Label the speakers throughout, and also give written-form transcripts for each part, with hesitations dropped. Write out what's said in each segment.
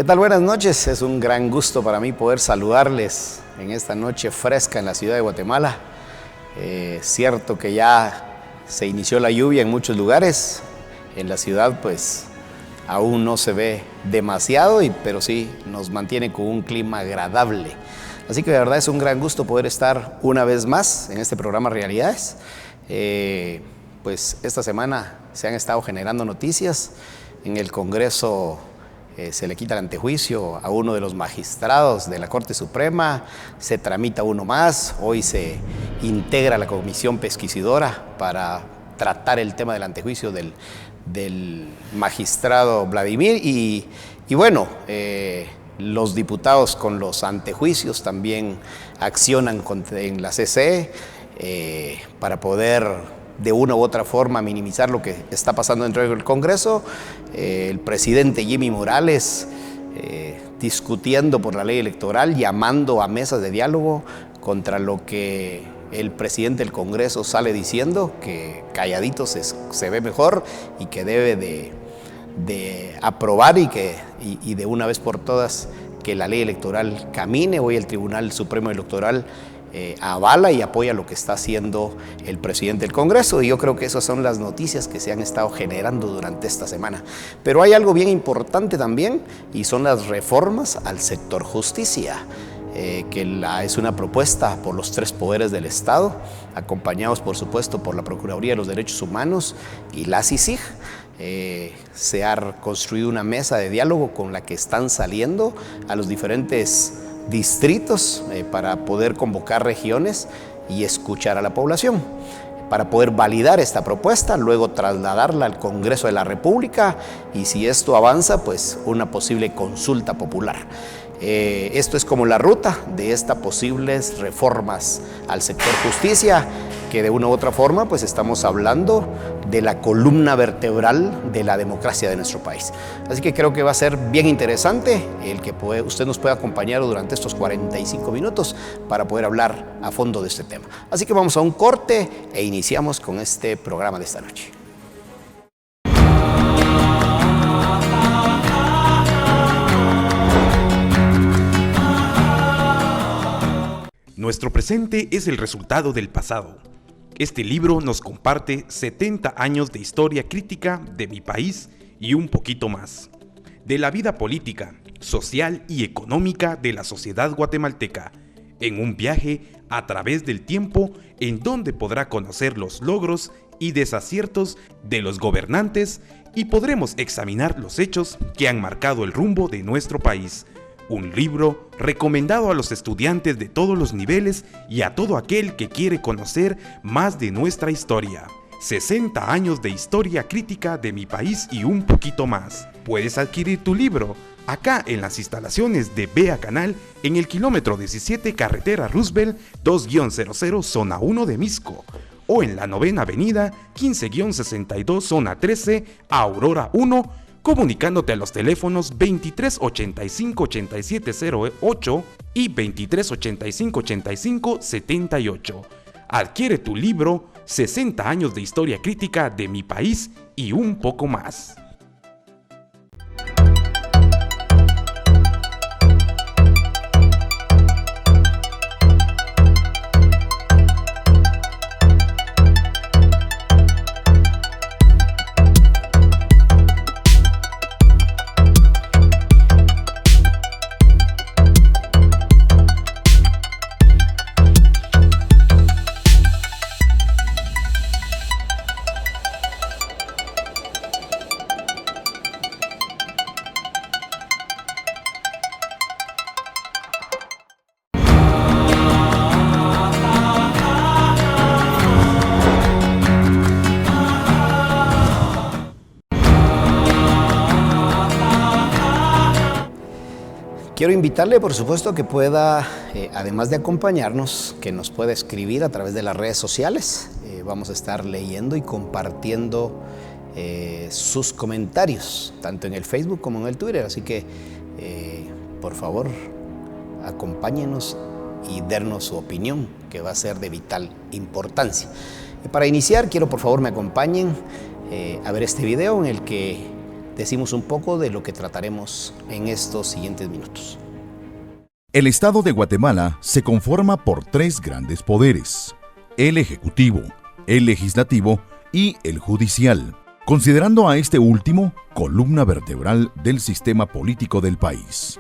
Speaker 1: tal? Buenas noches. Es un gran gusto para mí poder saludarles en esta noche fresca en la ciudad de Guatemala. Cierto que ya se inició la lluvia en muchos lugares. En la ciudad pues aún no se ve demasiado, pero sí nos mantiene con un clima agradable. Así que de verdad es un gran gusto poder estar una vez más en este programa Realidades. Pues esta semana se han estado generando noticias. En el Congreso se le quita el antejuicio a uno de los magistrados de la Corte Suprema, se tramita uno más, hoy se integra la comisión pesquisidora para tratar el tema del antejuicio del magistrado Vladimir y bueno, los diputados con los antejuicios también accionan en la CC para poder de una u otra forma minimizar lo que está pasando dentro del Congreso. El presidente Jimmy Morales discutiendo por la ley electoral, llamando a mesas de diálogo contra lo que el presidente del Congreso sale diciendo, que calladito se ve mejor y que debe de aprobar y de una vez por todas que la ley electoral camine. Hoy el Tribunal Supremo Electoral avala y apoya lo que está haciendo el presidente del Congreso, y yo creo que esas son las noticias que se han estado generando durante esta semana. Pero hay algo bien importante también, y son las reformas al sector justicia, que es una propuesta por los tres poderes del Estado, acompañados por supuesto por la Procuraduría de los Derechos Humanos y la CICIG. Se ha construido una mesa de diálogo con la que están saliendo a los diferentes distritos para poder convocar regiones y escuchar a la población, para poder validar esta propuesta, luego trasladarla al Congreso de la República y, si esto avanza, pues una posible consulta popular. Esto es como la ruta de estas posibles reformas al sector justicia, que de una u otra forma pues estamos hablando de la columna vertebral de la democracia de nuestro país. Así que creo que va a ser bien interesante el que usted nos pueda acompañar durante estos 45 minutos para poder hablar a fondo de este tema. Así que vamos a un corte e iniciamos con este programa de esta noche.
Speaker 2: Nuestro presente es el resultado del pasado. Este libro nos comparte 70 años de historia crítica de mi país y un poquito más. De la vida política, social y económica de la sociedad guatemalteca, en un viaje a través del tiempo en donde podrá conocer los logros y desaciertos de los gobernantes y podremos examinar los hechos que han marcado el rumbo de nuestro país. Un libro recomendado a los estudiantes de todos los niveles y a todo aquel que quiere conocer más de nuestra historia. 60 años de historia crítica de mi país y un poquito más. Puedes adquirir tu libro acá en las instalaciones de Vea Canal en el kilómetro 17 Carretera Roosevelt 2-00 Zona 1 de Misco, o en la 9ª Avenida 15-62 Zona 13 Aurora 1, comunicándote a los teléfonos 2385-8708 y 2385-8578. Adquiere tu libro 60 años de historia crítica de mi país y un poco más.
Speaker 1: Quiero invitarle, por supuesto, que pueda, además de acompañarnos, que nos pueda escribir a través de las redes sociales. Vamos a estar leyendo y compartiendo sus comentarios, tanto en el Facebook como en el Twitter. Así que, por favor, acompáñenos y darnos su opinión, que va a ser de vital importancia. Para iniciar, quiero por favor me acompañen a ver este video en el que decimos un poco de lo que trataremos en estos siguientes minutos.
Speaker 3: El Estado de Guatemala se conforma por 3 grandes poderes: el Ejecutivo, el Legislativo y el Judicial, considerando a este último columna vertebral del sistema político del país.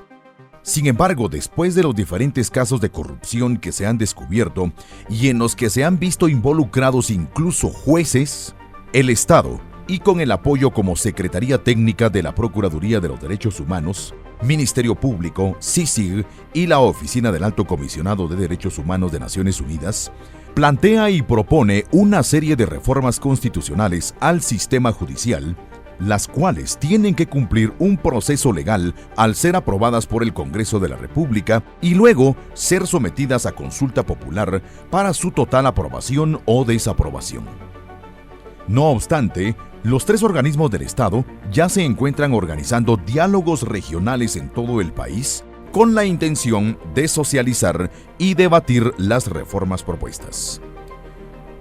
Speaker 3: Sin embargo, después de los diferentes casos de corrupción que se han descubierto y en los que se han visto involucrados incluso jueces, el Estado, y con el apoyo como Secretaría Técnica de la Procuraduría de los Derechos Humanos, Ministerio Público, CICIG y la Oficina del Alto Comisionado de Derechos Humanos de Naciones Unidas, plantea y propone una serie de reformas constitucionales al sistema judicial, las cuales tienen que cumplir un proceso legal al ser aprobadas por el Congreso de la República y luego ser sometidas a consulta popular para su total aprobación o desaprobación. No obstante, los 3 organismos del Estado ya se encuentran organizando diálogos regionales en todo el país con la intención de socializar y debatir las reformas propuestas.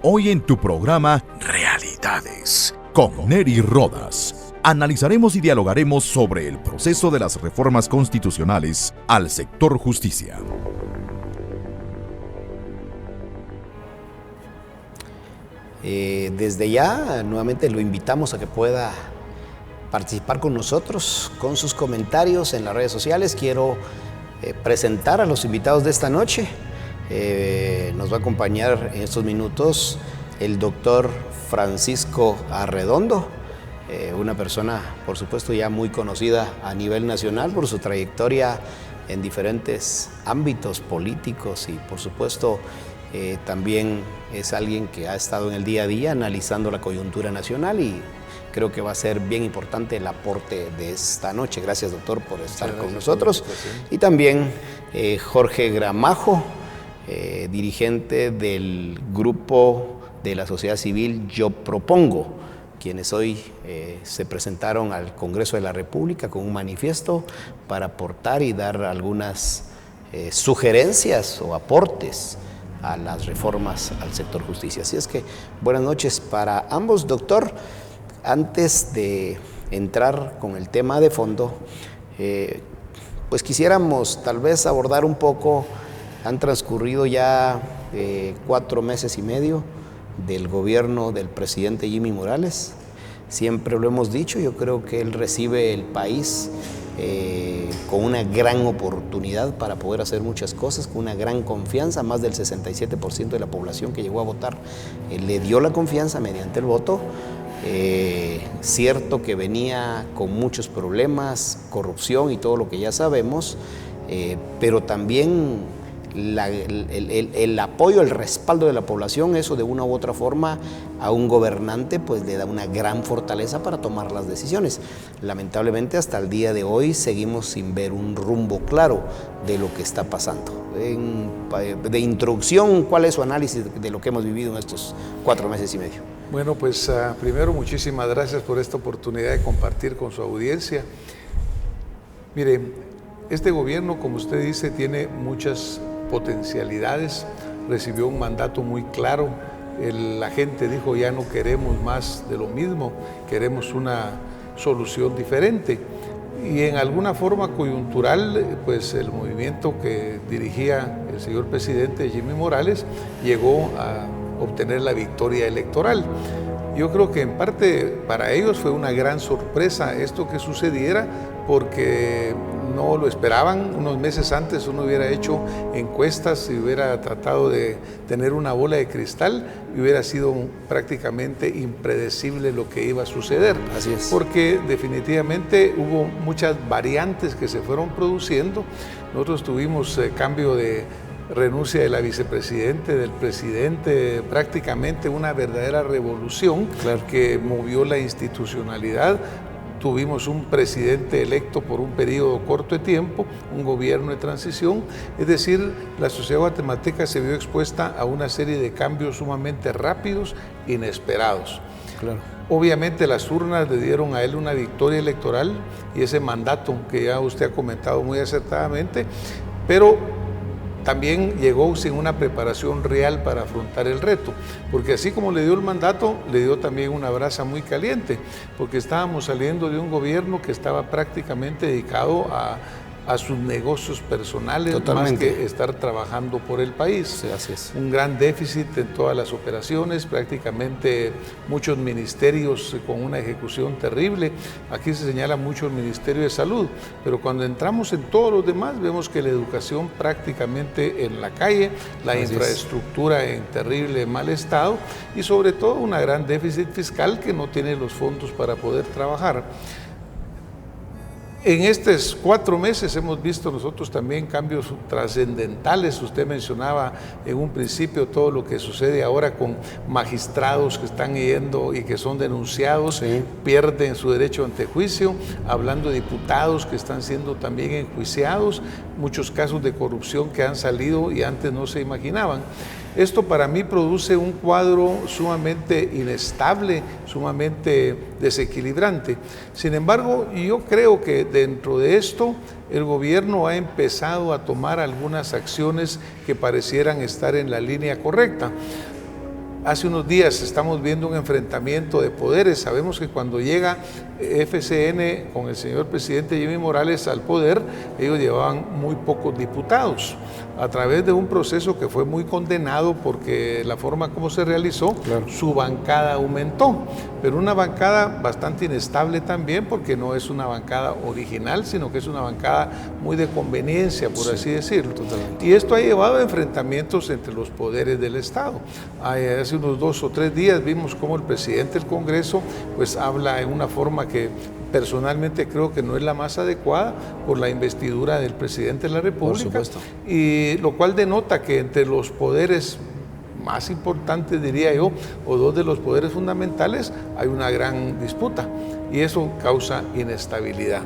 Speaker 3: Hoy en tu programa Realidades con Neri Rodas, analizaremos y dialogaremos sobre el proceso de las reformas constitucionales al sector justicia.
Speaker 1: Desde ya, nuevamente lo invitamos a que pueda participar con nosotros, con sus comentarios en las redes sociales. Quiero presentar a los invitados de esta noche. Nos va a acompañar en estos minutos el doctor Francisco Arredondo, una persona, por supuesto, ya muy conocida a nivel nacional por su trayectoria en diferentes ámbitos políticos y, por supuesto, también es alguien que ha estado en el día a día analizando la coyuntura nacional y creo que va a ser bien importante el aporte de esta noche. Gracias, doctor, por estar con nosotros. Y también Jorge Gramajo, dirigente del grupo de la sociedad civil Yo Propongo, quienes hoy se presentaron al Congreso de la República con un manifiesto para aportar y dar algunas sugerencias o aportes a las reformas al sector justicia. Así es que buenas noches para ambos. Doctor, antes de entrar con el tema de fondo, pues quisiéramos tal vez abordar un poco, han transcurrido ya 4 meses y medio del gobierno del presidente Jimmy Morales. Siempre lo hemos dicho, yo creo que él recibe el país con una gran oportunidad para poder hacer muchas cosas, con una gran confianza. Más del 67% de la población que llegó a votar le dio la confianza mediante el voto. Cierto que venía con muchos problemas, corrupción y todo lo que ya sabemos, pero también el apoyo, el respaldo de la población, eso de una u otra forma a un gobernante pues le da una gran fortaleza para tomar las decisiones. Lamentablemente hasta el día de hoy seguimos sin ver un rumbo claro de lo que está pasando. De introducción, ¿cuál es su análisis de lo que hemos vivido en estos 4 meses y medio?
Speaker 4: Bueno, pues primero muchísimas gracias por esta oportunidad de compartir con su audiencia. Mire, este gobierno, como usted dice, tiene muchas potencialidades, recibió un mandato muy claro, la gente dijo ya no queremos más de lo mismo, queremos una solución diferente y en alguna forma coyuntural pues el movimiento que dirigía el señor presidente Jimmy Morales llegó a obtener la victoria electoral. Yo creo que en parte para ellos fue una gran sorpresa esto que sucediera porque no lo esperaban. Unos meses antes uno hubiera hecho encuestas y hubiera tratado de tener una bola de cristal y hubiera sido prácticamente impredecible lo que iba a suceder.
Speaker 1: Así es.
Speaker 4: Porque definitivamente hubo muchas variantes que se fueron produciendo. Nosotros tuvimos cambio de renuncia de la vicepresidente, del presidente, prácticamente una verdadera revolución que movió la institucionalidad. Tuvimos un presidente electo por un periodo corto de tiempo, un gobierno de transición, es decir, la sociedad guatemalteca se vio expuesta a una serie de cambios sumamente rápidos, inesperados.
Speaker 1: Claro.
Speaker 4: Obviamente las urnas le dieron a él una victoria electoral y ese mandato que ya usted ha comentado muy acertadamente, pero también llegó sin una preparación real para afrontar el reto, porque así como le dio el mandato, le dio también una brasa muy caliente, porque estábamos saliendo de un gobierno que estaba prácticamente dedicado a sus negocios personales. Totalmente. Más que estar trabajando por el país.
Speaker 1: Sí, así es.
Speaker 4: Un gran déficit en todas las operaciones, prácticamente muchos ministerios con una ejecución terrible. Aquí se señala mucho el Ministerio de Salud, pero cuando entramos en todos los demás vemos que la educación prácticamente en la calle, la así infraestructura en terrible mal estado y sobre todo una gran déficit fiscal que no tiene los fondos para poder trabajar. En estos 4 meses hemos visto nosotros también cambios trascendentales. Usted mencionaba en un principio todo lo que sucede ahora con magistrados que están yendo y que son denunciados, sí, pierden su derecho ante juicio, hablando de diputados que están siendo también enjuiciados, muchos casos de corrupción que han salido y antes no se imaginaban. Esto para mí produce un cuadro sumamente inestable, sumamente desequilibrante. Sin embargo, yo creo que dentro de esto el gobierno ha empezado a tomar algunas acciones que parecieran estar en la línea correcta. Hace unos días estamos viendo un enfrentamiento de poderes. Sabemos que cuando llega FCN con el señor presidente Jimmy Morales al poder, ellos llevaban muy pocos diputados. A través de un proceso que fue muy condenado porque la forma como se realizó, claro, su bancada aumentó, pero una bancada bastante inestable también porque no es una bancada original, sino que es una bancada muy de conveniencia, por así decirlo. Totalmente. Y esto ha llevado a enfrentamientos entre los poderes del Estado. Hace unos 2 o 3 días vimos cómo el presidente del Congreso pues habla en una forma que personalmente creo que no es la más adecuada por la investidura del presidente de la República, por supuesto, y lo cual denota que entre los poderes más importantes, diría yo, o 2 de los poderes fundamentales, hay una gran disputa y eso causa inestabilidad.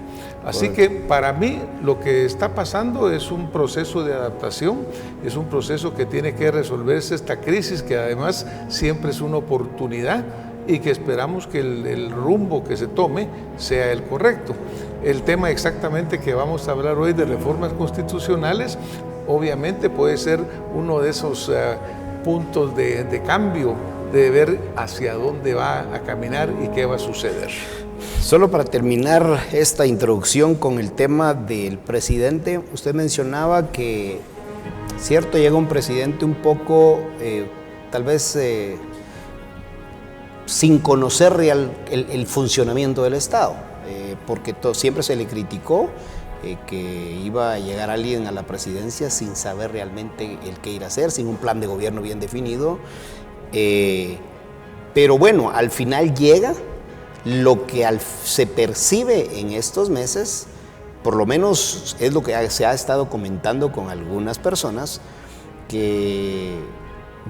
Speaker 4: Así que para mí lo que está pasando es un proceso de adaptación, es un proceso que tiene que resolverse esta crisis, que además siempre es una oportunidad y que esperamos que el rumbo que se tome sea el correcto. El tema exactamente que vamos a hablar hoy de reformas constitucionales, obviamente puede ser uno de esos puntos de cambio, de ver hacia dónde va a caminar y qué va a suceder.
Speaker 1: Solo para terminar esta introducción con el tema del presidente, usted mencionaba que, cierto, llega un presidente un poco, tal vez sin conocer el funcionamiento del Estado, porque siempre se le criticó que iba a llegar alguien a la presidencia sin saber realmente el qué ir a hacer, sin un plan de gobierno bien definido, pero bueno, al final llega. Lo que se percibe en estos meses, por lo menos es lo que se ha estado comentando con algunas personas, que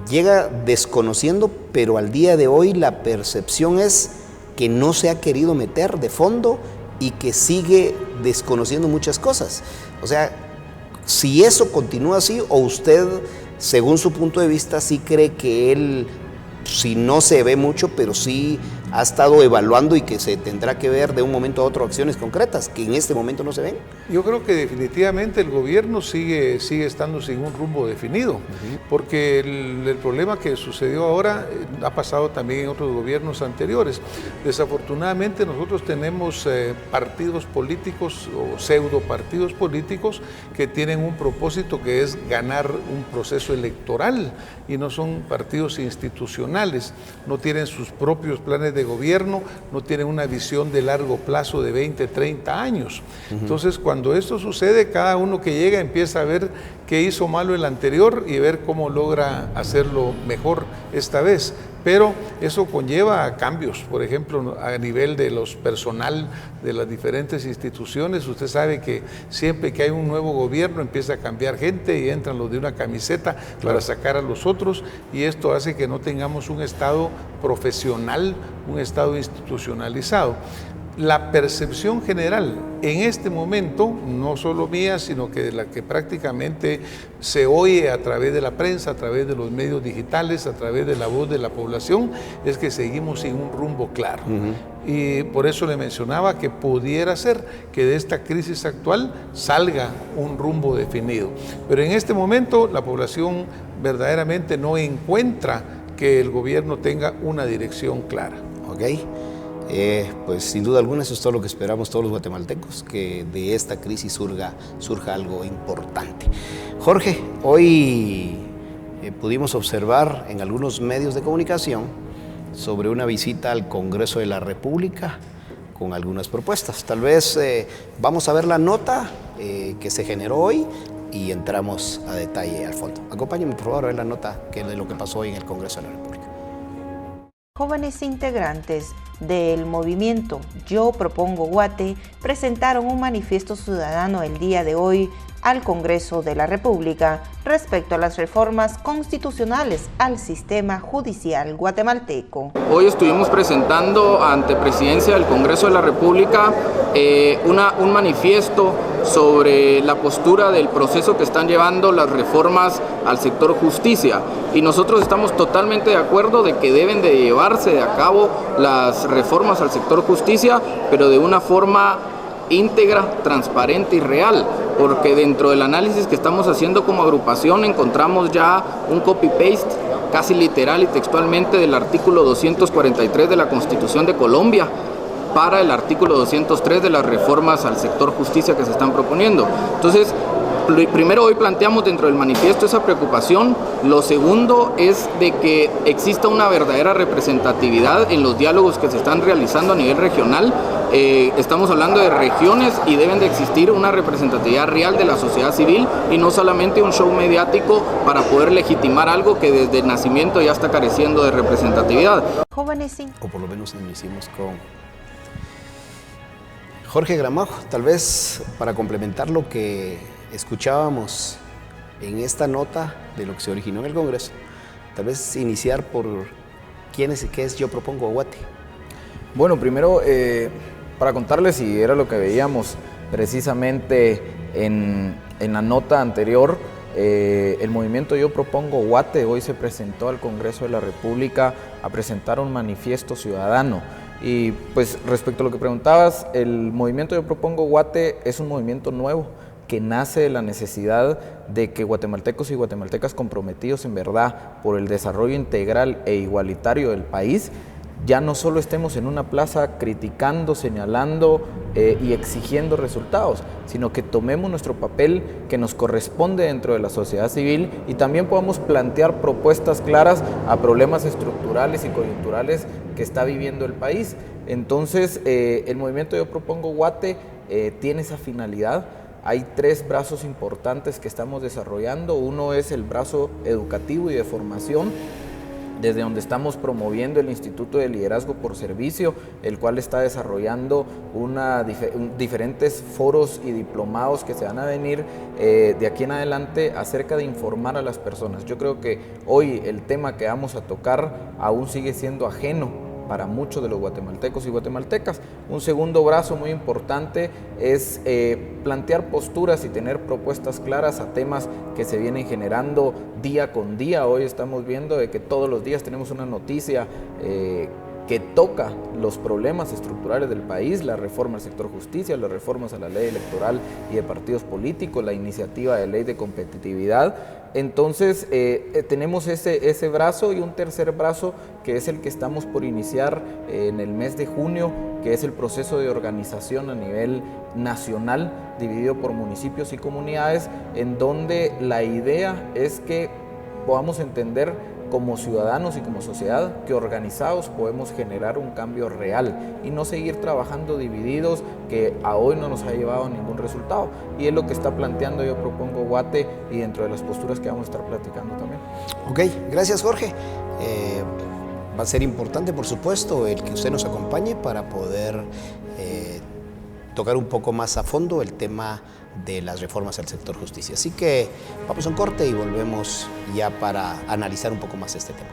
Speaker 1: llega desconociendo, pero al día de hoy la percepción es que no se ha querido meter de fondo y que sigue desconociendo muchas cosas. O sea, si eso continúa así, o usted, según su punto de vista, sí cree que él, si no se ve mucho, pero sí ha estado evaluando y que se tendrá que ver de un momento a otro acciones concretas que en este momento no se ven.
Speaker 4: Yo creo que definitivamente el gobierno sigue estando sin un rumbo definido, porque el problema que sucedió ahora ha pasado también en otros gobiernos anteriores. Desafortunadamente nosotros tenemos partidos políticos o pseudo partidos políticos que tienen un propósito que es ganar un proceso electoral y no son partidos institucionales, no tienen sus propios planes de gobierno, no tienen una visión de largo plazo de 20, 30 años. Entonces, cuando esto sucede, cada uno que llega empieza a ver qué hizo malo el anterior y ver cómo logra hacerlo mejor esta vez. Pero eso conlleva cambios, por ejemplo, a nivel de los personal de las diferentes instituciones. Usted sabe que siempre que hay un nuevo gobierno empieza a cambiar gente y entran los de una camiseta para sacar a los otros, y esto hace que no tengamos un Estado profesional, un Estado institucionalizado. la percepción general en este momento, no solo mía, sino que de la que prácticamente se oye a través de la prensa, a través de los medios digitales, a través de la voz de la población, es que seguimos sin un rumbo claro. Y por eso le mencionaba que pudiera ser que de esta crisis actual salga un rumbo definido. Pero en este momento la población verdaderamente no encuentra que el gobierno tenga una dirección clara.
Speaker 1: Ok. Pues sin duda alguna eso es todo lo que esperamos todos los guatemaltecos, que de esta crisis surja algo importante. Jorge, hoy pudimos observar en algunos medios de comunicación sobre una visita al Congreso de la República con algunas propuestas. Tal vez vamos a ver la nota que se generó hoy y entramos a detalle al fondo. Acompáñenme por favor a ver la nota de lo que pasó hoy en el Congreso de la República.
Speaker 5: Jóvenes integrantes del movimiento Yo Propongo Guate presentaron un manifiesto ciudadano el día de hoy al Congreso de la República respecto a las reformas constitucionales al sistema judicial guatemalteco.
Speaker 6: Hoy estuvimos presentando ante Presidencia del Congreso de la República un manifiesto sobre la postura del proceso que están llevando las reformas al sector justicia, y nosotros estamos totalmente de acuerdo de que deben de llevarse a cabo las reformas al sector justicia, pero de una forma íntegra, transparente y real, porque dentro del análisis que estamos haciendo como agrupación encontramos ya un copy-paste casi literal y textualmente del artículo 243 de la Constitución de Colombia para el artículo 203 de las reformas al sector justicia que se están proponiendo. Entonces, primero hoy planteamos dentro del manifiesto esa preocupación. Lo segundo es de que exista una verdadera representatividad en los diálogos que se están realizando a nivel regional. Estamos hablando de regiones y deben de existir una representatividad real de la sociedad civil y no solamente un show mediático para poder legitimar algo que desde el nacimiento ya está careciendo de representatividad.
Speaker 5: Jóvenes sin...
Speaker 1: O por lo menos iniciemos con Jorge Gramajo, tal vez para complementar lo que escuchábamos en esta nota de lo que se originó en el Congreso, tal vez iniciar por qué es Yo Propongo Guate.
Speaker 7: Bueno, primero para contarles, y era lo que veíamos precisamente en la nota anterior, el movimiento Yo Propongo Guate hoy se presentó al Congreso de la República a presentar un manifiesto ciudadano. Y pues respecto a lo que preguntabas, el movimiento Yo Propongo Guate es un movimiento nuevo que nace de la necesidad de que guatemaltecos y guatemaltecas comprometidos en verdad por el desarrollo integral e igualitario del país ya no solo estemos en una plaza criticando, señalando y exigiendo resultados, sino que tomemos nuestro papel que nos corresponde dentro de la sociedad civil y también podamos plantear propuestas claras a problemas estructurales y coyunturales que está viviendo el país. Entonces, el movimiento Yo Propongo Guate tiene esa finalidad. Hay 3 brazos importantes que estamos desarrollando. Uno es el brazo educativo y de formación, desde donde estamos promoviendo el Instituto de Liderazgo por Servicio, el cual está desarrollando diferentes foros y diplomados que se van a venir de aquí en adelante acerca de informar a las personas. Yo creo que hoy el tema que vamos a tocar aún sigue siendo ajeno para muchos de los guatemaltecos y guatemaltecas. Un segundo brazo muy importante es plantear posturas y tener propuestas claras a temas que se vienen generando día con día. Hoy estamos viendo de que todos los días tenemos una noticia que toca los problemas estructurales del país, la reforma al sector justicia, las reformas a la ley electoral y de partidos políticos, la iniciativa de ley de competitividad. Entonces tenemos ese brazo y un tercer brazo que es el que estamos por iniciar en el mes de junio, que es el proceso de organización a nivel nacional, dividido por municipios y comunidades, en donde la idea es que podamos entender como ciudadanos y como sociedad que organizados podemos generar un cambio real y no seguir trabajando divididos, que a hoy no nos ha llevado a ningún resultado, y es lo que está planteando Yo Propongo Guate y dentro de las posturas que vamos a estar platicando también.
Speaker 1: Ok, gracias Jorge. Va a ser importante, por supuesto, el que usted nos acompañe para poder tocar un poco más a fondo el tema de las reformas al sector justicia. Así que vamos a un corte y volvemos ya para analizar un poco más este tema.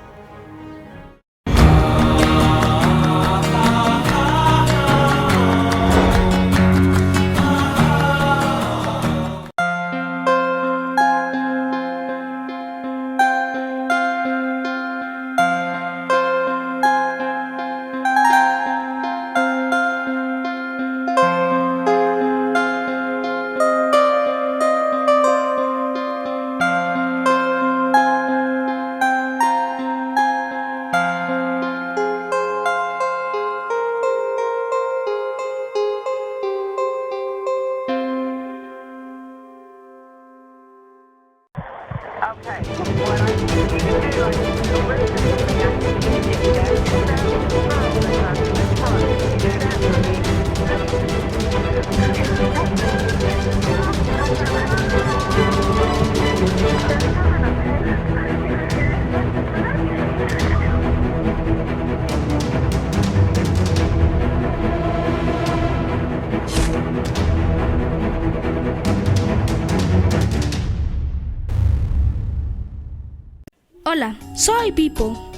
Speaker 8: Hola, soy Pipo.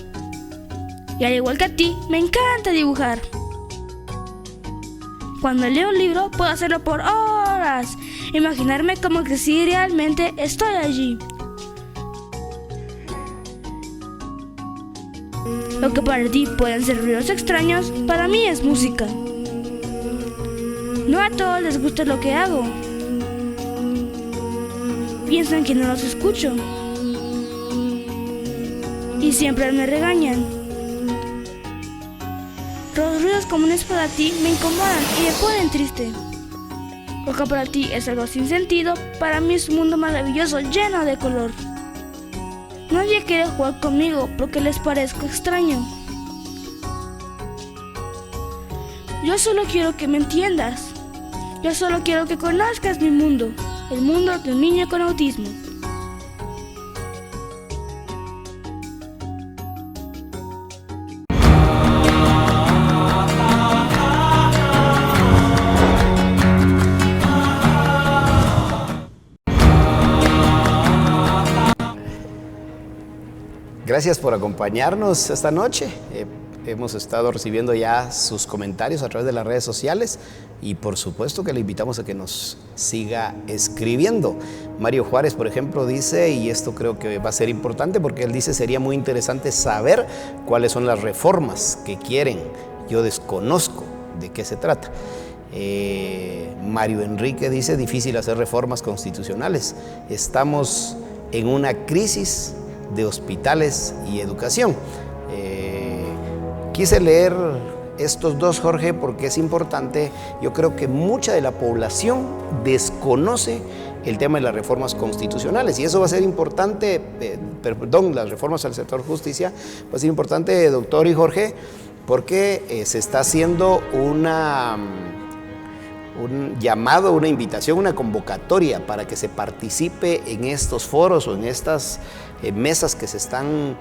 Speaker 8: Y al igual que a ti, me encanta dibujar. Cuando leo un libro, puedo hacerlo por horas. Imaginarme como que si realmente estoy allí. Lo que para ti pueden ser ruidos extraños, para mí es música. No a todos les gusta lo que hago. Piensan que no los escucho. Y siempre me regañan. Los ruidos comunes para ti me incomodan y me ponen triste. Lo que para ti es algo sin sentido, para mí es un mundo maravilloso lleno de color. Nadie quiere jugar conmigo porque les parezco extraño. Yo solo quiero que me entiendas. Yo solo quiero que conozcas mi mundo, el mundo de un niño con autismo.
Speaker 1: Gracias por acompañarnos esta noche. Hemos estado recibiendo ya sus comentarios a través de las redes sociales y por supuesto que le invitamos a que nos siga escribiendo. Mario Juárez, por ejemplo, dice, y esto creo que va a ser importante porque él dice, sería muy interesante saber cuáles son las reformas que quieren. Yo desconozco de qué se trata. Mario Enrique dice, difícil hacer reformas constitucionales. Estamos en una crisis de hospitales y educación. Quise leer estos dos, Jorge, porque es importante. Yo creo que mucha de la población desconoce el tema de las reformas constitucionales y eso va a ser importante, las reformas al sector justicia, va a ser importante, doctor y Jorge, porque se está haciendo un llamado, una invitación, una convocatoria para que se participe en estos foros o en estas mesas que se están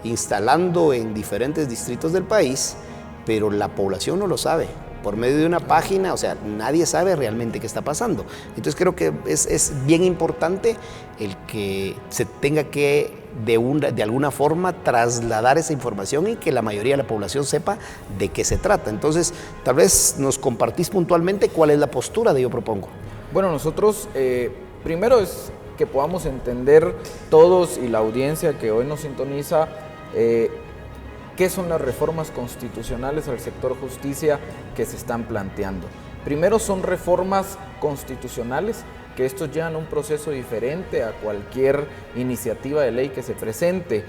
Speaker 1: instalando en diferentes distritos del país, pero la población no lo sabe. Por medio de una página, o sea, nadie sabe realmente qué está pasando. Entonces creo que es bien importante el que se tenga que de alguna forma trasladar esa información y que la mayoría de la población sepa de qué se trata. Entonces, tal vez nos compartís puntualmente cuál es la postura de Yo Propongo.
Speaker 7: Bueno, nosotros primero es que podamos entender todos y la audiencia que hoy nos sintoniza qué son las reformas constitucionales al sector justicia que se están planteando. Primero son reformas constitucionales, que estos llevan un proceso diferente a cualquier iniciativa de ley que se presente.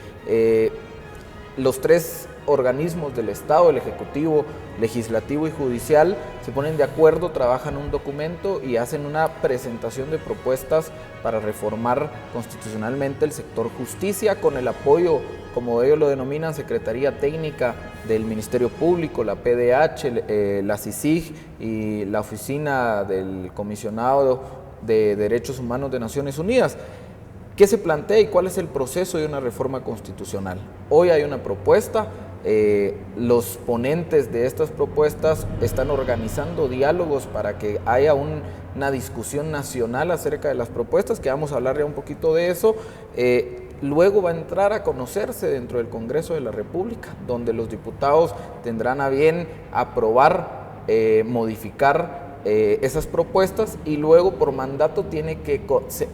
Speaker 7: Los tres organismos del Estado, el Ejecutivo, Legislativo y Judicial, se ponen de acuerdo, trabajan un documento y hacen una presentación de propuestas para reformar constitucionalmente el sector justicia con el apoyo, como ellos lo denominan, Secretaría Técnica del Ministerio Público, la PDH, la CICIG y la Oficina del Comisionado de Derechos Humanos de Naciones Unidas. ¿Qué se plantea y cuál es el proceso de una reforma constitucional? Hoy hay una propuesta, los ponentes de estas propuestas están organizando diálogos para que haya una discusión nacional acerca de las propuestas, que vamos a hablar ya un poquito de eso. Luego va a entrar a conocerse dentro del Congreso de la República, donde los diputados tendrán a bien aprobar, modificar esas propuestas y luego por mandato tiene que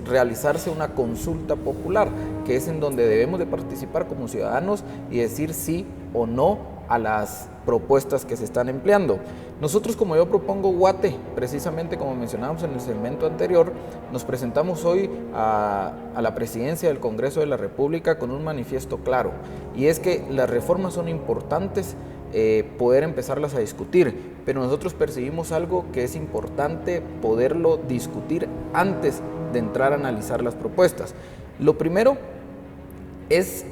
Speaker 7: realizarse una consulta popular, que es en donde debemos de participar como ciudadanos y decir sí o no a las propuestas que se están empleando. Nosotros, como Yo Propongo Guate, precisamente como mencionábamos en el segmento anterior, nos presentamos hoy a la presidencia del Congreso de la República con un manifiesto claro, y es que las reformas son importantes, poder empezarlas a discutir, pero nosotros percibimos algo que es importante poderlo discutir antes de entrar a analizar las propuestas. Lo primero es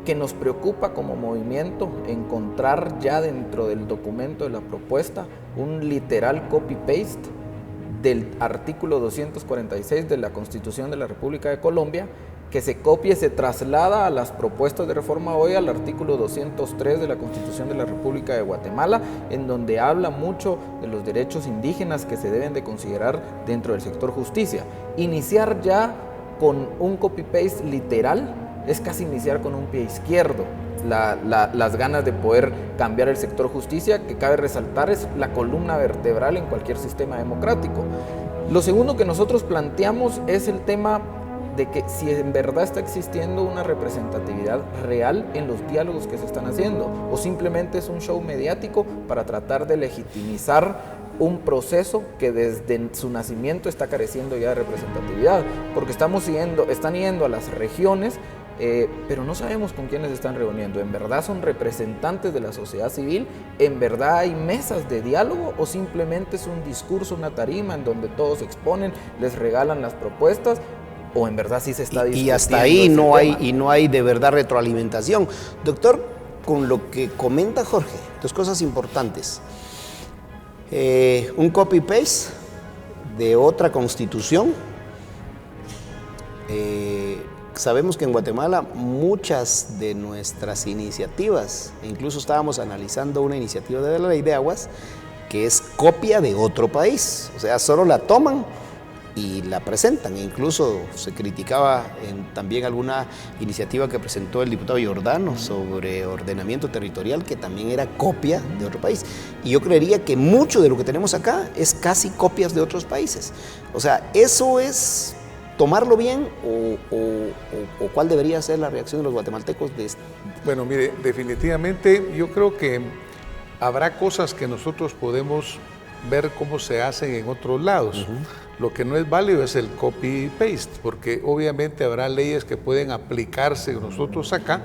Speaker 7: que nos preocupa como movimiento encontrar ya dentro del documento de la propuesta un literal copy-paste del artículo 246 de la Constitución de la República de Colombia, que se copie y se traslada a las propuestas de reforma hoy al artículo 203 de la Constitución de la República de Guatemala, en donde habla mucho de los derechos indígenas que se deben de considerar dentro del sector justicia. Iniciar ya con un copy-paste literal es casi iniciar con un pie izquierdo. Las ganas de poder cambiar el sector justicia, que cabe resaltar, es la columna vertebral en cualquier sistema democrático. Lo segundo que nosotros planteamos es el tema de que si en verdad está existiendo una representatividad real en los diálogos que se están haciendo, o simplemente es un show mediático para tratar de legitimizar un proceso que desde su nacimiento está careciendo ya de representatividad, porque están yendo a las regiones, pero no sabemos con quiénes están reuniendo. ¿En verdad son representantes de la sociedad civil? ¿En verdad hay mesas de diálogo? ¿O simplemente es un discurso, una tarima en donde todos exponen, les regalan las propuestas? ¿O en verdad sí se está discutiendo?
Speaker 1: Y hasta ahí no hay de verdad retroalimentación. Doctor, con lo que comenta Jorge, dos cosas importantes. Un copy-paste de otra constitución. Sabemos que en Guatemala muchas de nuestras iniciativas, incluso estábamos analizando una iniciativa de la Ley de Aguas, que es copia de otro país. O sea, solo la toman y la presentan. Incluso se criticaba también alguna iniciativa que presentó el diputado Giordano sobre ordenamiento territorial, que también era copia de otro país. Y yo creería que mucho de lo que tenemos acá es casi copias de otros países. O sea, ¿eso es tomarlo bien o cuál debería ser la reacción de los guatemaltecos de esto?
Speaker 4: Bueno, mire, definitivamente yo creo que habrá cosas que nosotros podemos ver cómo se hacen en otros lados. Lo que no es válido es el copy-paste, porque obviamente habrá leyes que pueden aplicarse nosotros acá,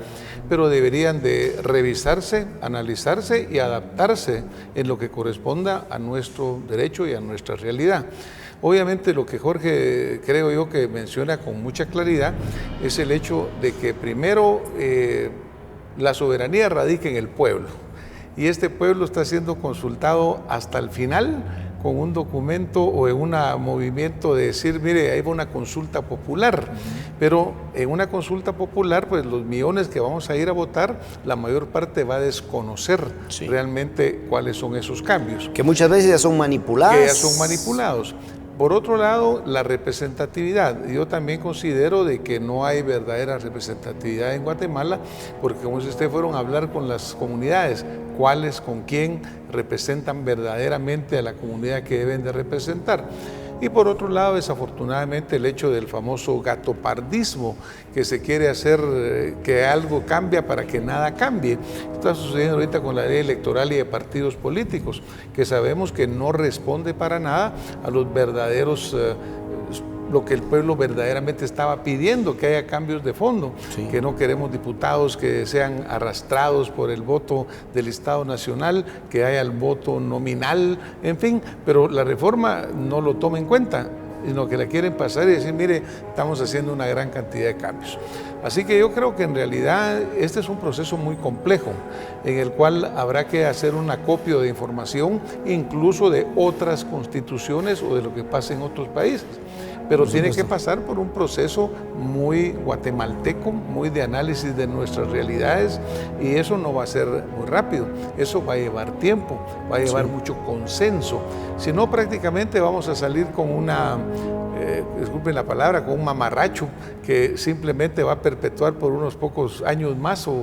Speaker 4: pero deberían de revisarse, analizarse y adaptarse en lo que corresponda a nuestro derecho y a nuestra realidad. Obviamente lo que Jorge, creo yo, que menciona con mucha claridad es el hecho de que primero la soberanía radica en el pueblo, y este pueblo está siendo consultado hasta el final con un documento o en un movimiento de decir, mire, ahí va una consulta popular, pero en una consulta popular, pues los millones que vamos a ir a votar, la mayor parte va a desconocer realmente cuáles son esos cambios.
Speaker 1: Que muchas veces ya son manipulados.
Speaker 4: Que ya son manipulados. Por otro lado, la representatividad. Yo también considero de que no hay verdadera representatividad en Guatemala, porque como si ustedes fueron a hablar con las comunidades, cuáles, con quién representan verdaderamente a la comunidad que deben de representar. Y por otro lado, desafortunadamente, el hecho del famoso gatopardismo, que se quiere hacer que algo cambie para que nada cambie. Está sucediendo ahorita con la ley electoral y de partidos políticos, que sabemos que no responde para nada a los verdaderos lo que el pueblo verdaderamente estaba pidiendo, que haya cambios de fondo, que no queremos diputados que sean arrastrados por el voto del Estado Nacional, que haya el voto nominal, en fin, pero la reforma no lo toma en cuenta, sino que la quieren pasar y decir, mire, estamos haciendo una gran cantidad de cambios. Así que yo creo que en realidad este es un proceso muy complejo, en el cual habrá que hacer un acopio de información, incluso de otras constituciones o de lo que pasa en otros países. Pero tiene que pasar por un proceso muy guatemalteco, muy de análisis de nuestras realidades, y eso no va a ser muy rápido, eso va a llevar tiempo, va a llevar mucho consenso. Si no, prácticamente vamos a salir con una, disculpen la palabra, con un mamarracho que simplemente va a perpetuar por unos pocos años más o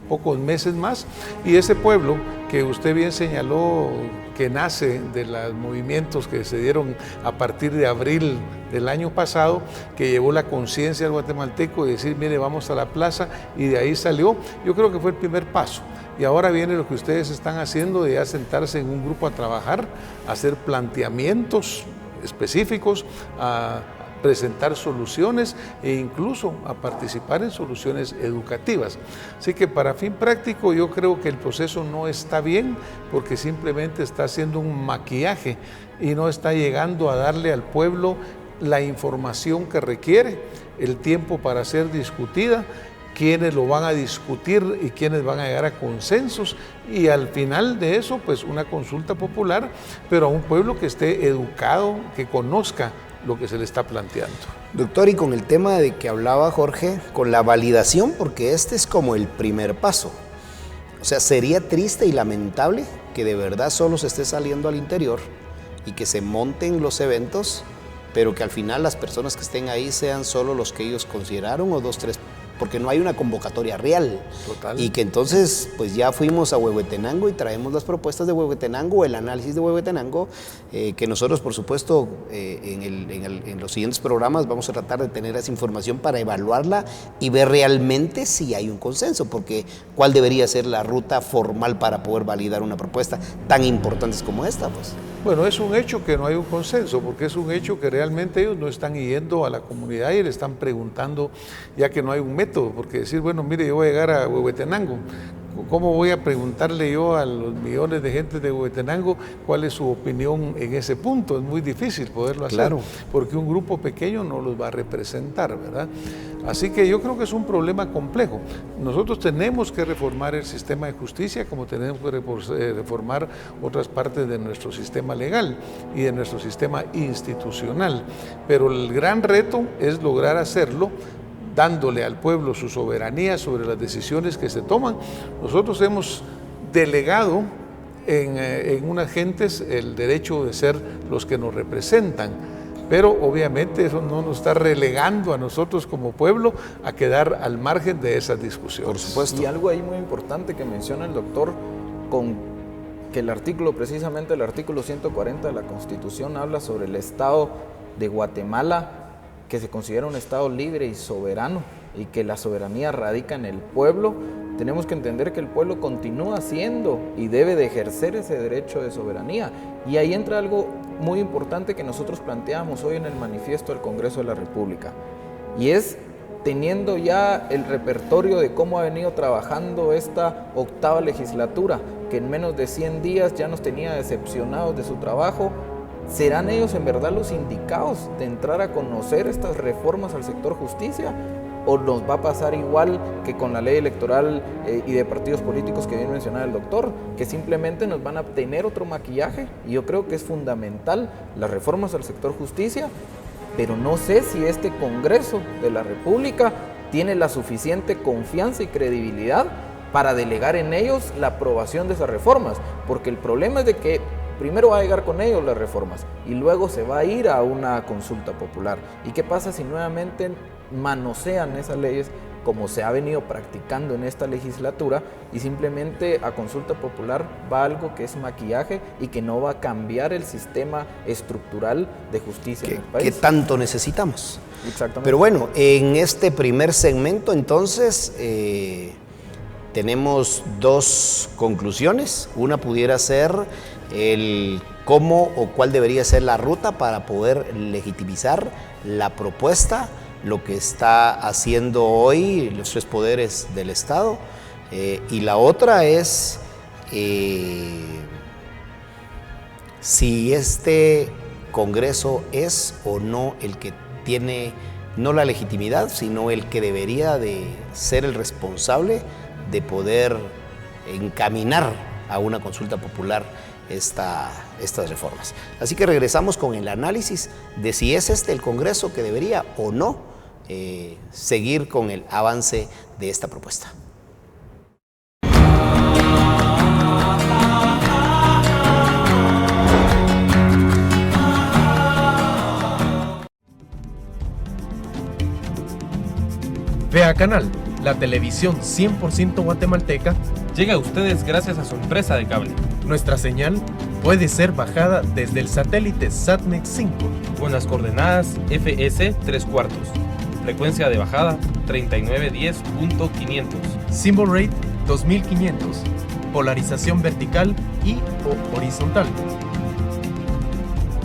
Speaker 4: pocos meses más, y ese pueblo que usted bien señaló, que nace de los movimientos que se dieron a partir de abril del año pasado, que llevó la conciencia al guatemalteco de decir, mire, vamos a la plaza, y de ahí salió, yo creo que fue el primer paso. Y ahora viene lo que ustedes están haciendo, de ya sentarse en un grupo a trabajar, a hacer planteamientos específicos, a presentar soluciones e incluso a participar en soluciones educativas. Así que para fin práctico yo creo que el proceso no está bien, porque simplemente está haciendo un maquillaje y no está llegando a darle al pueblo la información que requiere, el tiempo para ser discutida, quiénes lo van a discutir y quiénes van a llegar a consensos, y al final de eso, pues una consulta popular, pero a un pueblo que esté educado, que conozca lo que se le está planteando.
Speaker 1: Doctor, y con el tema de que hablaba Jorge, con la validación, porque este es como el primer paso. O sea, sería triste y lamentable que de verdad solo se esté saliendo al interior y que se monten los eventos, pero que al final las personas que estén ahí sean solo los que ellos consideraron o 2, 3, porque no hay una convocatoria real.
Speaker 4: Total.
Speaker 1: Y que entonces pues ya fuimos a Huehuetenango y traemos las propuestas de Huehuetenango, el análisis de Huehuetenango, que nosotros por supuesto en los siguientes programas vamos a tratar de tener esa información para evaluarla y ver realmente si hay un consenso, porque cuál debería ser la ruta formal para poder validar una propuesta tan importante como esta, pues.
Speaker 4: Bueno, es un hecho que no hay un consenso, porque es un hecho que realmente ellos no están yendo a la comunidad y le están preguntando, ya que no hay un método, porque decir, bueno, mire, yo voy a llegar a Huehuetenango, ¿cómo voy a preguntarle yo a los millones de gente de Huehuetenango cuál es su opinión en ese punto? Es muy difícil poderlo hacer, claro, porque un grupo pequeño no los va a representar, ¿verdad? Así que yo creo que es un problema complejo. Nosotros tenemos que reformar el sistema de justicia como tenemos que reformar otras partes de nuestro sistema legal y de nuestro sistema institucional. Pero el gran reto es lograr hacerlo dándole al pueblo su soberanía sobre las decisiones que se toman. Nosotros hemos delegado en unas gentes el derecho de ser los que nos representan, pero obviamente eso no nos está relegando a nosotros como pueblo a quedar al margen de esas discusiones.
Speaker 7: Por supuesto. Y algo ahí muy importante que menciona el doctor, con que el artículo, precisamente el artículo 140 de la Constitución habla sobre el Estado de Guatemala, que se considera un Estado libre y soberano y que la soberanía radica en el pueblo. Tenemos que entender que el pueblo continúa siendo y debe de ejercer ese derecho de soberanía. Y ahí entra algo muy importante que nosotros planteamos hoy en el manifiesto del Congreso de la República, y es, teniendo ya el repertorio de cómo ha venido trabajando esta 8ª legislatura, que en menos de 100 días ya nos tenía decepcionados de su trabajo, ¿serán ellos en verdad los indicados de entrar a conocer estas reformas al sector justicia? ¿O nos va a pasar igual que con la ley electoral y de partidos políticos que bien mencionaba el doctor, que simplemente nos van a tener otro maquillaje? Y yo creo que es fundamental las reformas al sector justicia, pero no sé si este Congreso de la República tiene la suficiente confianza y credibilidad para delegar en ellos la aprobación de esas reformas, porque el problema es de que primero va a llegar con ellos las reformas y luego se va a ir a una consulta popular. ¿Y qué pasa si nuevamente manosean esas leyes como se ha venido practicando en esta legislatura y simplemente a consulta popular va algo que es maquillaje y que no va a cambiar el sistema estructural de justicia en el país? ¿Qué
Speaker 1: tanto necesitamos?
Speaker 7: Exactamente.
Speaker 1: Pero bueno, en este primer segmento entonces tenemos 2 conclusiones. Una pudiera ser el cómo o cuál debería ser la ruta para poder legitimizar la propuesta, lo que está haciendo hoy los 3 poderes del Estado, y la otra es si este Congreso es o no el que tiene no la legitimidad, sino el que debería de ser el responsable de poder encaminar a una consulta popular estas reformas. Así que regresamos con el análisis de si es este el Congreso que debería o no seguir con el avance de esta propuesta.
Speaker 2: Vea Canal, la televisión 100% guatemalteca, llega a ustedes gracias a su empresa de cable. Nuestra señal puede ser bajada desde el satélite Satmex 5 con las coordenadas FS 3/4, frecuencia de bajada 3910.500, symbol rate 2500, polarización vertical y o horizontal.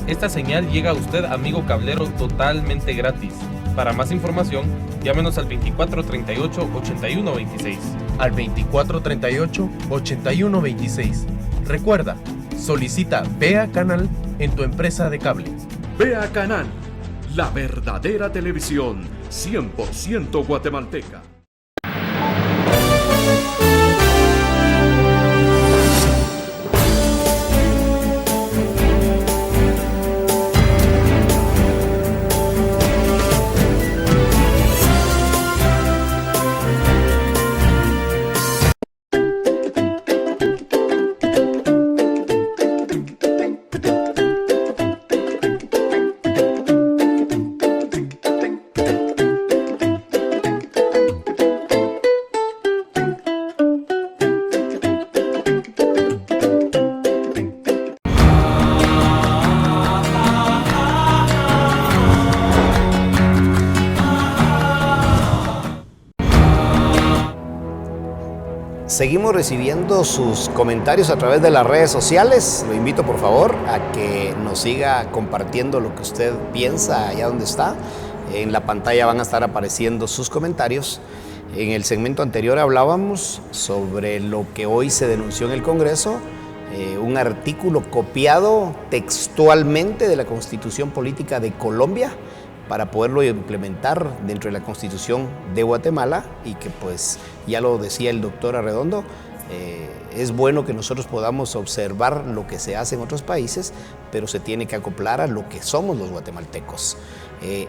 Speaker 2: Esta señal llega a usted, amigo cablero, totalmente gratis. Para más información, llámenos al 2438-8126. Al 2438-8126. Recuerda, solicita Vea Canal en tu empresa de cable.
Speaker 9: Vea Canal, la verdadera televisión 100% guatemalteca.
Speaker 1: Seguimos recibiendo sus comentarios a través de las redes sociales. Lo invito por favor a que nos siga compartiendo lo que usted piensa allá donde está. En la pantalla van a estar apareciendo sus comentarios. En el segmento anterior hablábamos sobre lo que hoy se denunció en el Congreso, un artículo copiado textualmente de la Constitución Política de Colombia para poderlo implementar dentro de la Constitución de Guatemala, y que pues ya lo decía el doctor Arredondo, es bueno que nosotros podamos observar lo que se hace en otros países, pero se tiene que acoplar a lo que somos los guatemaltecos.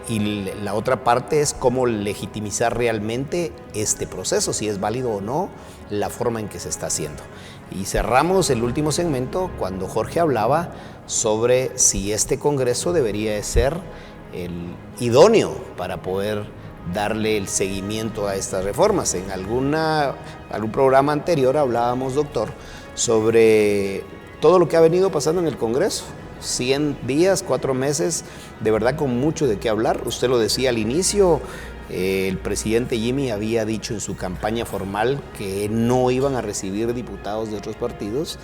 Speaker 1: Y la otra parte es cómo legitimizar realmente este proceso, si es válido o no la forma en que se está haciendo. Y cerramos el último segmento cuando Jorge hablaba sobre si este Congreso debería de ser el idóneo para poder darle el seguimiento a estas reformas. En algún programa anterior hablábamos, doctor, sobre todo lo que ha venido pasando en el Congreso. 100 días, 4 meses, de verdad con mucho de qué hablar. Usted lo decía al inicio, el presidente Jimmy había dicho en su campaña formal que no iban a recibir diputados de otros partidos.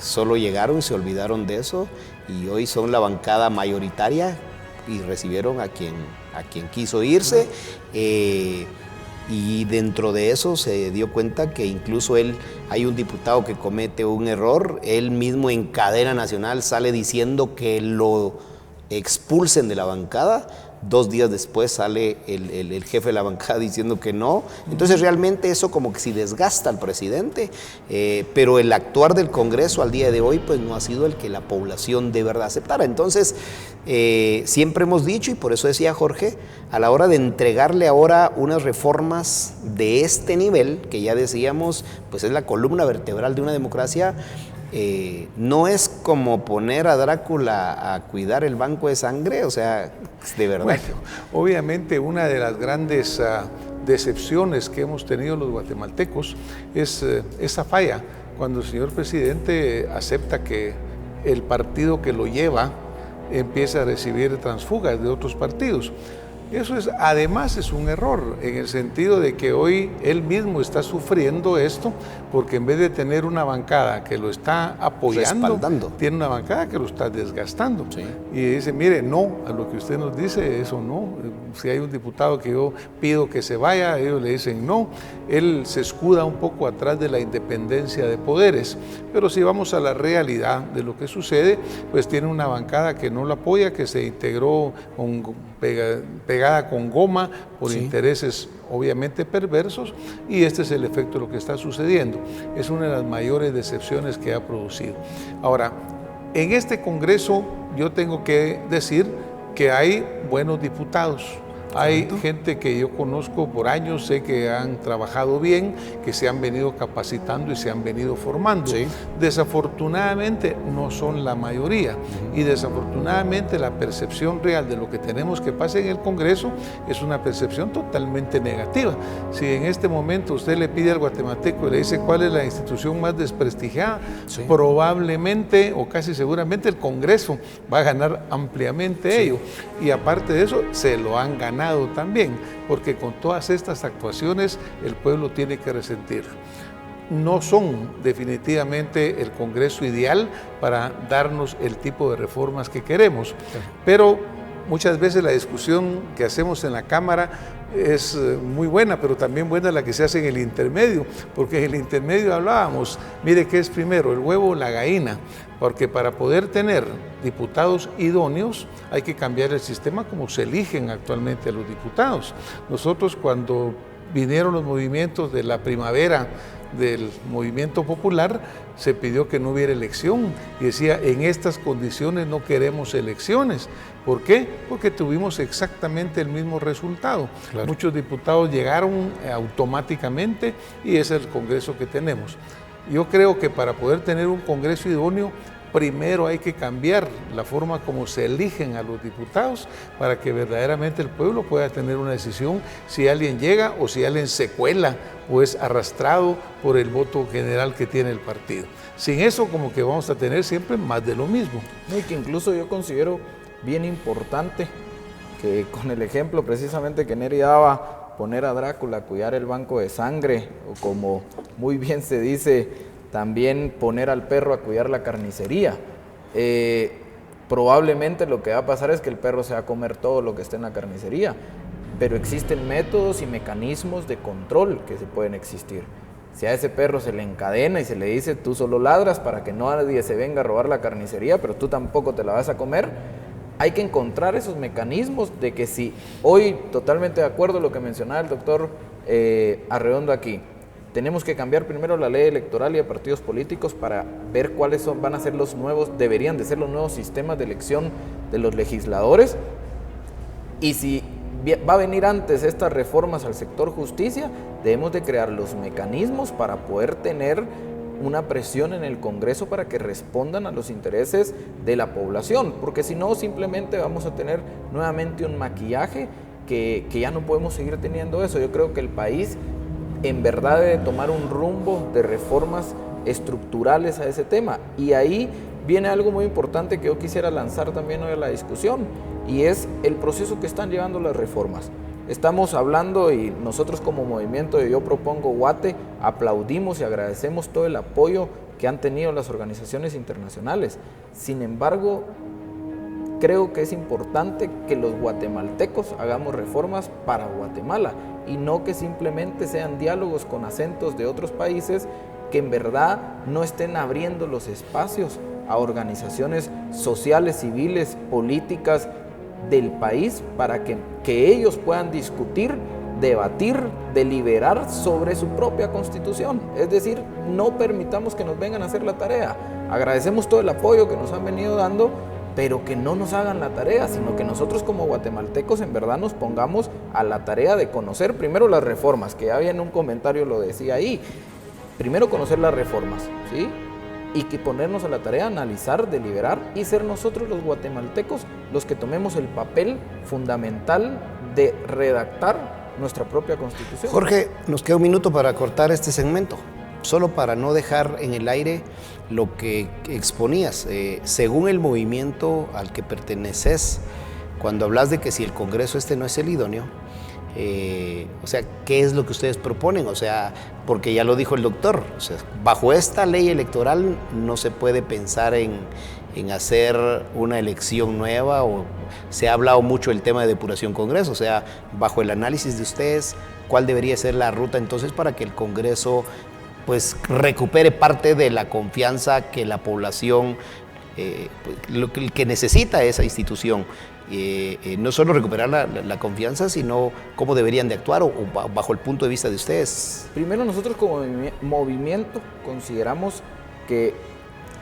Speaker 1: Solo llegaron, se olvidaron de eso, y hoy son la bancada mayoritaria y recibieron a quien quiso irse, y dentro de eso se dio cuenta que incluso hay un diputado que comete un error, él mismo en cadena nacional sale diciendo que lo expulsen de la bancada. 2 días después sale el jefe de la bancada diciendo que no. Entonces realmente eso como que sí desgasta al presidente, pero el actuar del Congreso al día de hoy pues no ha sido el que la población de verdad aceptara. Entonces siempre hemos dicho, y por eso decía Jorge, a la hora de entregarle ahora unas reformas de este nivel, que ya decíamos pues es la columna vertebral de una democracia, no es como poner a Drácula a cuidar el banco de sangre, o sea, de verdad.
Speaker 4: Bueno, obviamente una de las grandes decepciones que hemos tenido los guatemaltecos es esa falla, cuando el señor presidente acepta que el partido que lo lleva empieza a recibir transfugas de otros partidos. Eso además es un error, en el sentido de que hoy él mismo está sufriendo esto, porque en vez de tener una bancada que lo está apoyando, respaldando, tiene una bancada que lo está desgastando. Sí. Y dice, mire, no, a lo que usted nos dice, eso no. Si hay un diputado que yo pido que se vaya, ellos le dicen no. Él se escuda un poco atrás de la independencia de poderes. Pero si vamos a la realidad de lo que sucede, pues tiene una bancada que no lo apoya, que se integró pegada con goma por intereses obviamente perversos, y este es el efecto de lo que está sucediendo. Es una de las mayores decepciones que ha producido. Ahora, en este Congreso yo tengo que decir que hay buenos diputados. Hay gente que yo conozco por años, sé que han trabajado bien, que se han venido capacitando y se han venido formando. Sí. Desafortunadamente no son la mayoría, y desafortunadamente la percepción real de lo que tenemos que pasa en el Congreso es una percepción totalmente negativa. Si en este momento usted le pide al guatemalteco y le dice cuál es la institución más desprestigiada, probablemente o casi seguramente el Congreso va a ganar ampliamente ello, y aparte de eso se lo han ganado también, porque con todas estas actuaciones el pueblo tiene que resentir. No son definitivamente el Congreso ideal para darnos el tipo de reformas que queremos, pero muchas veces la discusión que hacemos en la Cámara es muy buena, pero también buena la que se hace en el intermedio, porque en el intermedio hablábamos, mire qué es primero, el huevo o la gallina, porque para poder tener diputados idóneos hay que cambiar el sistema como se eligen actualmente a los diputados. Nosotros cuando vinieron los movimientos de la primavera del movimiento popular, se pidió que no hubiera elección y decía, en estas condiciones no queremos elecciones. ¿Por qué? Porque tuvimos exactamente el mismo resultado. Claro. Muchos diputados llegaron automáticamente y ese es el Congreso que tenemos. Yo creo que para poder tener un Congreso idóneo, primero hay que cambiar la forma como se eligen a los diputados para que verdaderamente el pueblo pueda tener una decisión si alguien llega o si alguien se cuela o es arrastrado por el voto general que tiene el partido. Sin eso, como que vamos a tener siempre más de lo mismo.
Speaker 7: Y que incluso yo considero bien importante que con el ejemplo precisamente que Neri daba, poner a Drácula a cuidar el banco de sangre, o como muy bien se dice, también poner al perro a cuidar la carnicería. Probablemente lo que va a pasar es que el perro se va a comer todo lo que esté en la carnicería, pero existen métodos y mecanismos de control que se pueden existir. Si a ese perro se le encadena y se le dice, tú solo ladras para que nadie se venga a robar la carnicería, pero tú tampoco te la vas a comer, hay que encontrar esos mecanismos de que si hoy, totalmente de acuerdo a lo que mencionaba el doctor Arredondo aquí, tenemos que cambiar primero la ley electoral y de partidos políticos para ver cuáles van a ser los nuevos, deberían de ser los nuevos sistemas de elección de los legisladores. Y si va a venir antes estas reformas al sector justicia, debemos de crear los mecanismos para poder tener una presión en el Congreso para que respondan a los intereses de la población, porque si no, simplemente vamos a tener nuevamente un maquillaje que ya no podemos seguir teniendo eso. Yo creo que el país en verdad debe tomar un rumbo de reformas estructurales a ese tema. Y ahí viene algo muy importante que yo quisiera lanzar también hoy a la discusión, y es el proceso que están llevando las reformas. Estamos hablando, y nosotros como movimiento de Yo Propongo Guate aplaudimos y agradecemos todo el apoyo que han tenido las organizaciones internacionales. Sin embargo, creo que es importante que los guatemaltecos hagamos reformas para Guatemala y no que simplemente sean diálogos con acentos de otros países que en verdad no estén abriendo los espacios a organizaciones sociales, civiles, políticas del país para que ellos puedan discutir, debatir, deliberar sobre su propia constitución. Es decir, no permitamos que nos vengan a hacer la tarea. Agradecemos todo el apoyo que nos han venido dando, pero que no nos hagan la tarea, sino que nosotros como guatemaltecos en verdad nos pongamos a la tarea de conocer primero las reformas, que ya había en un comentario lo decía ahí, primero conocer las reformas, ¿sí? Y que ponernos a la tarea, analizar, deliberar y ser nosotros los guatemaltecos los que tomemos el papel fundamental de redactar nuestra propia constitución.
Speaker 1: Jorge, nos queda un minuto para cortar este segmento, solo para no dejar en el aire lo que exponías. Según el movimiento al que perteneces, cuando hablas de que si el Congreso no es el idóneo, o sea, ¿qué es lo que ustedes proponen? O sea, porque ya lo dijo el doctor, o sea, bajo esta ley electoral no se puede pensar en hacer una elección nueva, o se ha hablado mucho del tema de depuración Congreso. O sea, bajo el análisis de ustedes, ¿cuál debería ser la ruta entonces para que el Congreso pues recupere parte de la confianza que la población, lo que necesita esa institución? No solo recuperar la confianza, sino cómo deberían de actuar o bajo el punto de vista de ustedes.
Speaker 7: Primero, nosotros como movimiento consideramos que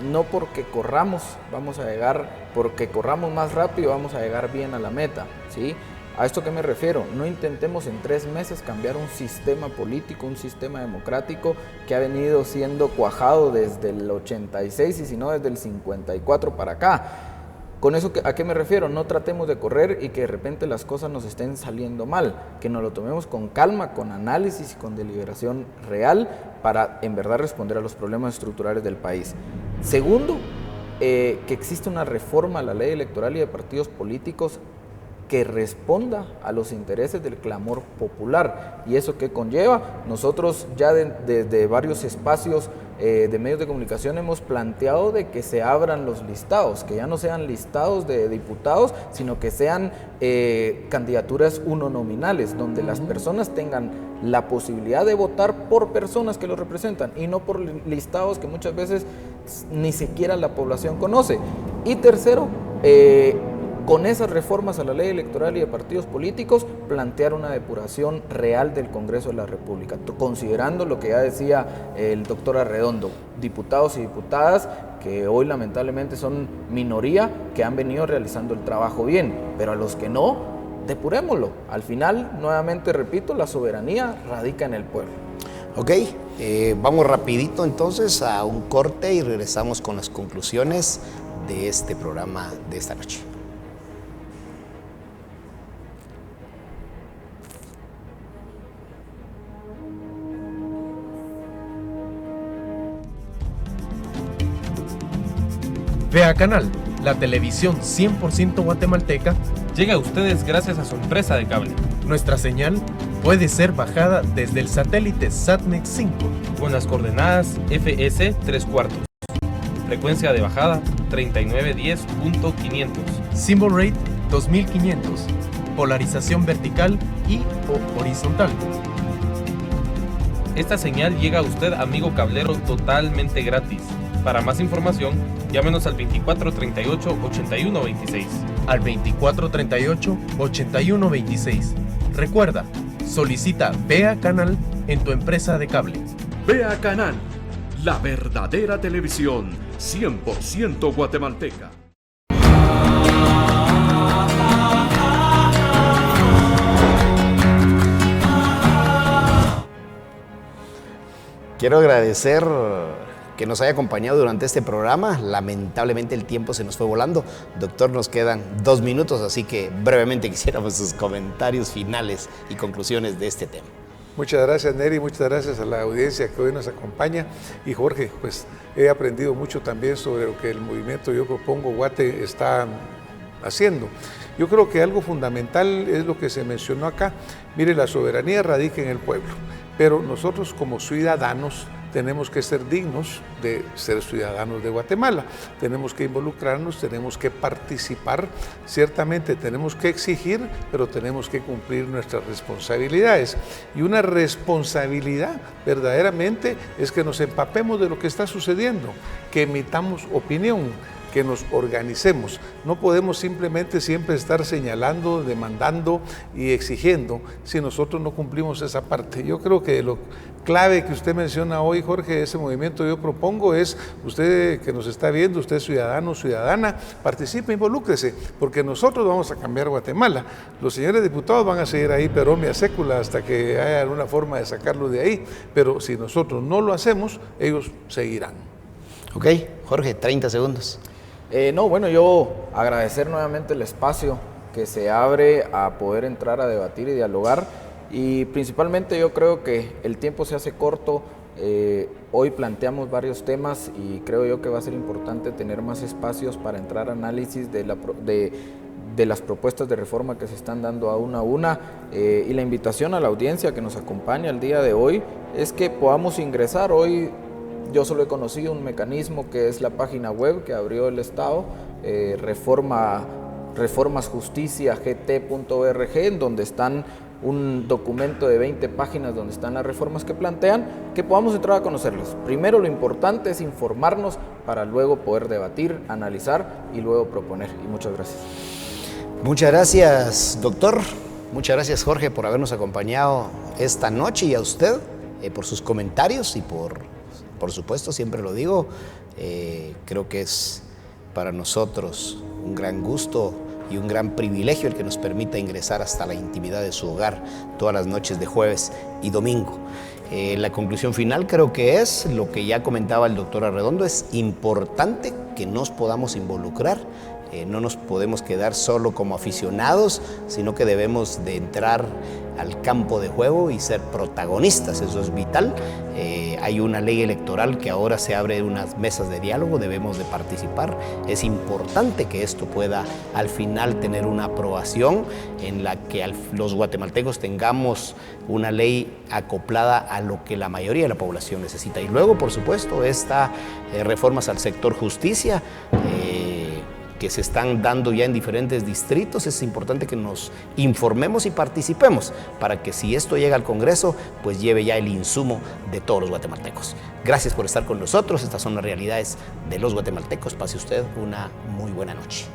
Speaker 7: no porque corramos vamos a llegar, porque corramos más rápido vamos a llegar bien a la meta, ¿sí? ¿A esto qué me refiero? No intentemos en 3 meses cambiar un sistema político, un sistema democrático que ha venido siendo cuajado desde el 86 y si no desde el 54 para acá. ¿Con eso a qué me refiero? No tratemos de correr y que de repente las cosas nos estén saliendo mal, que nos lo tomemos con calma, con análisis y con deliberación real para en verdad responder a los problemas estructurales del país. Segundo, que existe una reforma a la ley electoral y de partidos políticos que responda a los intereses del clamor popular. ¿Y eso qué conlleva? Nosotros ya desde varios espacios de medios de comunicación hemos planteado de que se abran los listados, que ya no sean listados de diputados, sino que sean candidaturas uninominales, donde las personas tengan la posibilidad de votar por personas que los representan y no por listados que muchas veces ni siquiera la población conoce. Y tercero, con esas reformas a la ley electoral y de partidos políticos, plantear una depuración real del Congreso de la República, considerando lo que ya decía el doctor Arredondo, diputados y diputadas que hoy lamentablemente son minoría, que han venido realizando el trabajo bien, pero a los que no, depurémoslo. Al final, nuevamente repito, la soberanía radica en el pueblo.
Speaker 1: Ok, vamos rapidito entonces a un corte y regresamos con las conclusiones de este programa de esta noche.
Speaker 10: Vea Canal, la televisión 100% guatemalteca,
Speaker 11: llega a ustedes gracias a su empresa de cable.
Speaker 10: Nuestra señal puede ser bajada desde el satélite Satnex 5
Speaker 11: con las coordenadas FS 3/4. Frecuencia de bajada 3910.500.
Speaker 10: Symbol rate 2500. Polarización vertical y o horizontal.
Speaker 11: Esta señal llega a usted, amigo cablero, totalmente gratis. Para más información, llámenos al 2438-8126.
Speaker 10: Al 2438-8126. Recuerda, solicita Vea Canal en tu empresa de cable.
Speaker 9: Vea Canal, la verdadera televisión 100% guatemalteca.
Speaker 1: Quiero agradecer que nos haya acompañado durante este programa. Lamentablemente el tiempo se nos fue volando. Doctor, nos quedan 2 minutos, así que brevemente quisiéramos sus comentarios finales y conclusiones de este tema.
Speaker 4: Muchas gracias, Neri, muchas gracias a la audiencia que hoy nos acompaña. Y Jorge, pues he aprendido mucho también sobre lo que el movimiento Yo Propongo Guate está haciendo. Yo creo que algo fundamental es lo que se mencionó acá. Mire, la soberanía radica en el pueblo, pero nosotros como ciudadanos tenemos que ser dignos de ser ciudadanos de Guatemala, tenemos que involucrarnos, tenemos que participar, ciertamente tenemos que exigir, pero tenemos que cumplir nuestras responsabilidades. Y una responsabilidad verdaderamente es que nos empapemos de lo que está sucediendo, que emitamos opinión, que nos organicemos. No podemos simplemente siempre estar señalando, demandando y exigiendo si nosotros no cumplimos esa parte. Yo creo que lo clave que usted menciona hoy, Jorge, ese movimiento Yo Propongo es, usted que nos está viendo, usted ciudadano, ciudadana, participe, involúcrese, porque nosotros vamos a cambiar Guatemala. Los señores diputados van a seguir ahí peromia sécula hasta que haya alguna forma de sacarlo de ahí, pero si nosotros no lo hacemos, ellos seguirán.
Speaker 1: Ok, Jorge, 30 segundos.
Speaker 7: Yo agradecer nuevamente el espacio que se abre a poder entrar a debatir y dialogar, y principalmente yo creo que el tiempo se hace corto. Hoy planteamos varios temas y creo yo que va a ser importante tener más espacios para entrar a análisis de las propuestas de reforma que se están dando a una, y la invitación a la audiencia que nos acompaña el día de hoy es que podamos ingresar. Hoy yo solo he conocido un mecanismo que es la página web que abrió el Estado, reformasjusticiagt.org, en donde están un documento de 20 páginas donde están las reformas que plantean, que podamos entrar a conocerlos. Primero, lo importante es informarnos para luego poder debatir, analizar y luego proponer. Y muchas gracias.
Speaker 1: Muchas gracias, doctor. Muchas gracias, Jorge, por habernos acompañado esta noche, y a usted por sus comentarios y por supuesto, siempre lo digo, creo que es para nosotros un gran gusto y un gran privilegio el que nos permita ingresar hasta la intimidad de su hogar todas las noches de jueves y domingo. La conclusión final creo que es lo que ya comentaba el doctor Arredondo: es importante que nos podamos involucrar no nos podemos quedar solo como aficionados, sino que debemos de entrar al campo de juego y ser protagonistas, eso es vital. Hay una ley electoral que ahora se abre unas mesas de diálogo, debemos de participar. Es importante que esto pueda al final tener una aprobación en la que los guatemaltecos tengamos una ley acoplada a lo que la mayoría de la población necesita. Y luego, por supuesto, estas reformas al sector justicia, que se están dando ya en diferentes distritos. Es importante que nos informemos y participemos para que si esto llega al Congreso, pues lleve ya el insumo de todos los guatemaltecos. Gracias por estar con nosotros. Estas son las realidades de los guatemaltecos. Pase usted una muy buena noche.